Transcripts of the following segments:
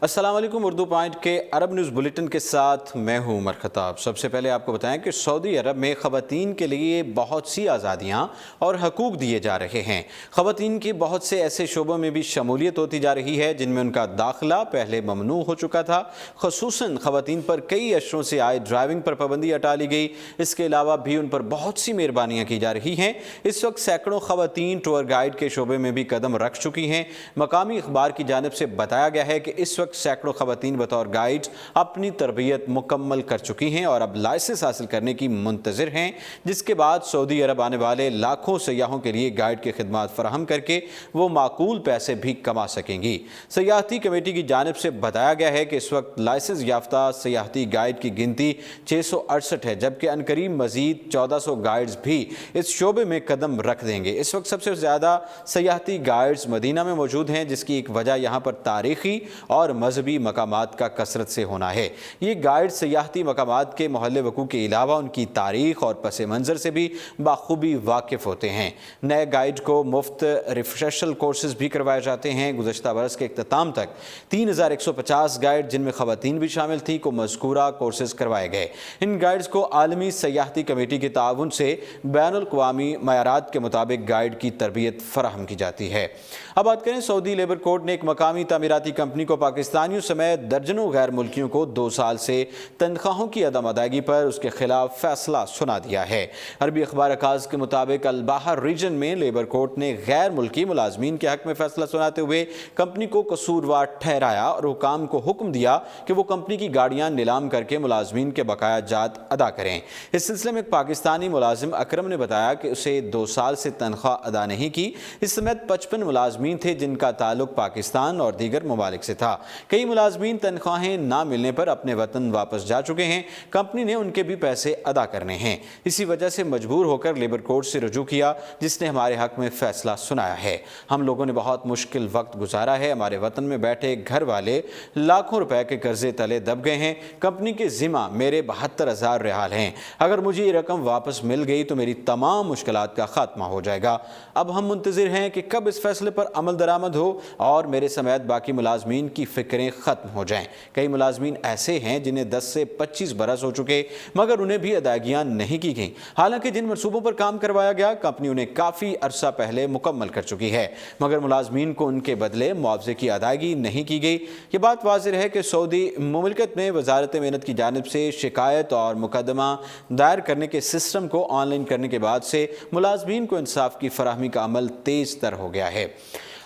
अस्सलाम वालेकुम। उर्दू पॉइंट के अरब न्यूज़ बुलेटिन के साथ मैं हूँ उमर खताब। सबसे पहले आपको बताएं कि सऊदी अरब में ख़वातीन के लिए बहुत सी आज़ादियाँ और हकूक़ दिए जा रहे हैं। ख़वातीन की बहुत से ऐसे शोबों में भी शमूलियत होती जा रही है जिनमें उनका दाखिला पहले ममनू हो चुका था। ख़ुसूसन ख़वातीन पर कई अशरों से आए ड्राइविंग पर पाबंदी हटा ली गई। इसके अलावा भी उन पर बहुत सी मेहरबानियाँ की जा रही हैं। इस वक्त सैकड़ों ख़वातीन टूर गाइड के शोबे में भी कदम रख चुकी हैं। मकामी अखबार की जानिब से बताया गया है कि इस वक्त सैकड़ों ख़वातीन बतौर गाइड अपनी तरबियत मुकम्मल कर चुकी हैं और अब लाइसेंस हासिल करने की मुंतज़िर हैं, जिसके बाद सऊदी अरब आने वाले लाखों सयाहों के लिए गाइड की खिदमत फराहम करके वो माकूल पैसे भी कमा सकेंगी। सयाहती कमेटी की जानिब से बताया गया है कि इस वक्त लाइसेंस याफ्ता सयाहती गाइड की गिनती 668 है, जबकि अनकरीब मजीद 1400 गाइड्स भी इस शोबे में कदम रख देंगे। इस वक्त सबसे ज़्यादा सयाहती गाइड्स मदीना में मौजूद हैं, जिसकी एक वजह यहाँ पर तारीख़ी और मजहबी मकामात का कसरत से होना है। ये गाइड सयाहती मकामात के मोहल्ले वकू के अलावा उनकी तारीख़ और पस मंज़र से भी बाखूबी वाकिफ़ होते हैं। नए गाइड को मुफ्त रिफ्रेशल कोर्सेज भी करवाए जाते हैं। गुज़श्ता बरस के इख्तिताम तक 3150 गाइड, जिनमें ख़वातीन भी शामिल थी, को मज़कूरा कोर्सेज करवाए गए। इन गाइड्स को आलमी सयाहती कमेटी के ताउन से बैनुल-अक़वामी मयारात के मुताबिक गाइड की तरबियत फराहम की जाती है। अब बात करें, सऊदी लेबर कोर्ट ने एक मकामी तामीराती कंपनी को पाकिस्तानियों समेत दर्जनों गैर मुल्कियों को 2 साल से तनख्वाहों की अदम अदायगी पर उसके खिलाफ फैसला सुना दिया है। अरबी अखबार अकाज के मुताबिक अल बाहर रीजन में लेबर कोर्ट ने गैर मुल्की मुलाजमीन के हक में फैसला सुनाते हुए कंपनी को कसूरवार ठहराया और हुकाम को हुक्म दिया कि वो कंपनी की गाड़ियां नीलाम करके मुलाजमीन के बकाया जात अदा करें। इस सिलसिले में एक पाकिस्तानी मुलाजिम अकरम ने बताया कि उसे 2 साल से तनख्वाह अदा नहीं की। इस समेत 55 मुलाजमीन थे जिनका ताल्लुक पाकिस्तान और दीगर ममालिक से था। कई मुलाजमीन तनख्वाहें ना मिलने पर अपने वतन वापस जा चुके हैं। कंपनी ने उनके भी पैसे अदा करने हैं। इसी वजह से मजबूर होकर लेबर कोर्ट से रुजू किया, जिसने हमारे हक में फैसला सुनाया है। हम लोगों ने बहुत मुश्किल वक्त गुजारा है। हमारे वतन में बैठे घर वाले लाखों रुपए के कर्जे तले दब गए हैं। कंपनी के जिम्मा मेरे 72,000 रियाल हैं। अगर मुझे ये रकम वापस मिल गई तो मेरी तमाम मुश्किलात का खात्मा हो जाएगा। अब हम मुंतजिर हैं कि कब इस फैसले पर अमल दरामद हो और मेरे समेत बाकी मुलाजमीन की फिक्रें ख़त्म हो जाएं। कई मुलाजमीन ऐसे हैं जिन्हें 10 से 25 बरस हो चुके, मगर उन्हें भी अदायगियाँ नहीं की गईं। हालांकि जिन मनसूबों पर काम करवाया गया, कंपनी उन्हें काफ़ी अरसा पहले मुकम्मल कर चुकी है, मगर मुलाजमीन को उनके बदले मुआवजे की अदायगी नहीं की गई। ये बात वाज़िह है कि सऊदी मुमलिकत में वजारत मेहनत की जानिब से शिकायत और मुकदमा दायर करने के सिस्टम को ऑनलाइन करने के बाद से मुलाजमीन को इंसाफ की फराहमी का अमल तेज़ तर हो गया है।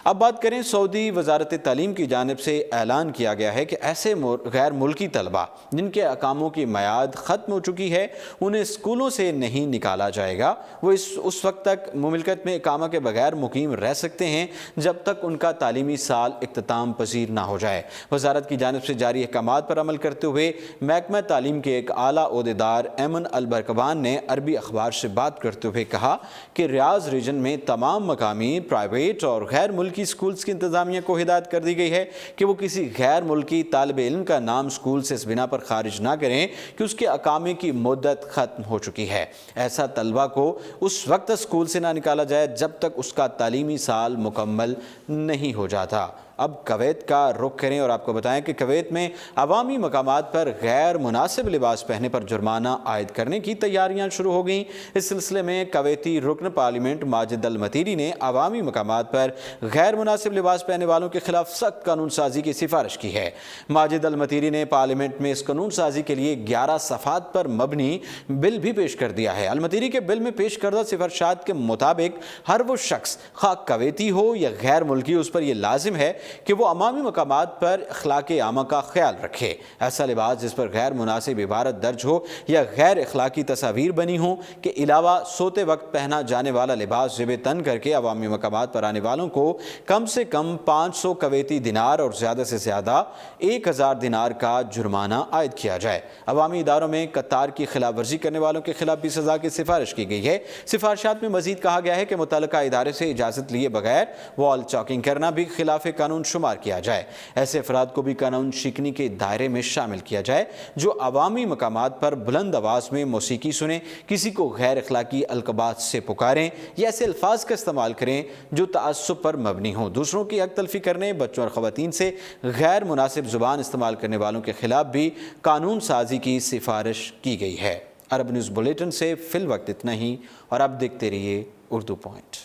अब बात करें, सऊदी वजारत तालीम की जानिब से ऐलान किया गया है कि ऐसे गैर मुल्की तलबा जिनके अकामों की मियाद ख़त्म हो चुकी है, उन्हें स्कूलों से नहीं निकाला जाएगा। वो उस वक्त तक मुमलिकत में इकामा के बगैर मुकीम रह सकते हैं जब तक उनका तालीमी साल इख्तिताम पजीर ना हो जाए। वजारत की जानिब से जारी अहकामात पर अमल करते हुए महकमा तालीम के एक आला ओहदेदार एमन अल बरकबान ने अरबी अखबार से बात करते हुए कहा कि रियाज रीजन में तमाम मकामी, प्राइवेट और गैर मुल्की स्कूल्स की इंतजामिया को हिदायत कर दी गई है कि वो किसी गैर मुल्की तालिब इल्म का नाम स्कूल से इस बिना पर खारिज ना करें कि उसके अकामे की मुद्दत ख़त्म हो चुकी है। ऐसा तलबा को उस वक्त स्कूल से ना निकाला जाए जब तक उसका तालीमी साल मुकम्मल नहीं हो जाता। अब कवैत का रुख करें और आपको बताएं कि कवैत में अवामी मकामात पर गैर मुनासिब लिबास पहनने पर जुर्माना आयद करने की तैयारियां शुरू हो गईं। इस सिलसिले में कवैती रुकन पार्लियामेंट माजिद अल मतीरी ने अवामी मकामात पर गैर मुनासिब लिबास पहनने वालों के खिलाफ सख्त कानून साजी की सिफारिश की है। माजिद अल मतीरी ने पार्लियामेंट में इस कानून साजी के लिए 11 सफ़ात पर मबनी बिल भी पेश कर दिया है। अल मतीरी के बिल में पेश करदा सिफारिशात के मुताबिक हर वो शख्स, खा कवैती हो या गैर मुल्की, उस पर यह लाजिम है कि वो अमामी मकामात पर अखलाक़ आमा का ख्याल रखे। ऐसा लिबास जिस पर गैर मुनासिब इबारत दर्ज हो या गैर अखलाकी तस्वीर बनी हो के अलावा सोते वक्त पहना जाने वाला लिबास ज़ेब तन करके अवामी मकामात पर आने वालों को कम से कम 500 कवैती दिनार और ज़्यादा से ज़्यादा 1000 दिनार का जुर्माना आयद किया जाए। अवामी इदारों में कतार की खिलाफ वर्जी करने वालों के खिलाफ भी सज़ा की सिफारिश की गई है। सिफारिशात में मजीद कहा गया है कि मुतल्लिका इदारे से इजाज़त लिए बगैर वॉल चॉकिंग करना भी खिलाफ कानून قانون شمار کیا جائے۔ ایسے افراد کو بھی قانون شکنی کے دائرے میں شامل کیا جائے جو عوامی مقامات پر بلند آواز میں موسیقی سنیں، کسی کو غیر اخلاقی القابات سے پکاریں یا ایسے الفاظ کا استعمال کریں جو تعصب پر مبنی ہوں۔ دوسروں کی حق تلفی کرنے، بچوں اور خواتین سے غیر مناسب زبان استعمال کرنے والوں کے خلاف بھی قانون سازی کی سفارش کی گئی ہے۔ عرب نیوز بلیٹن سے فی الوقت اتنا ہی، اور اب دیکھتے رہیے اردو پوائنٹ۔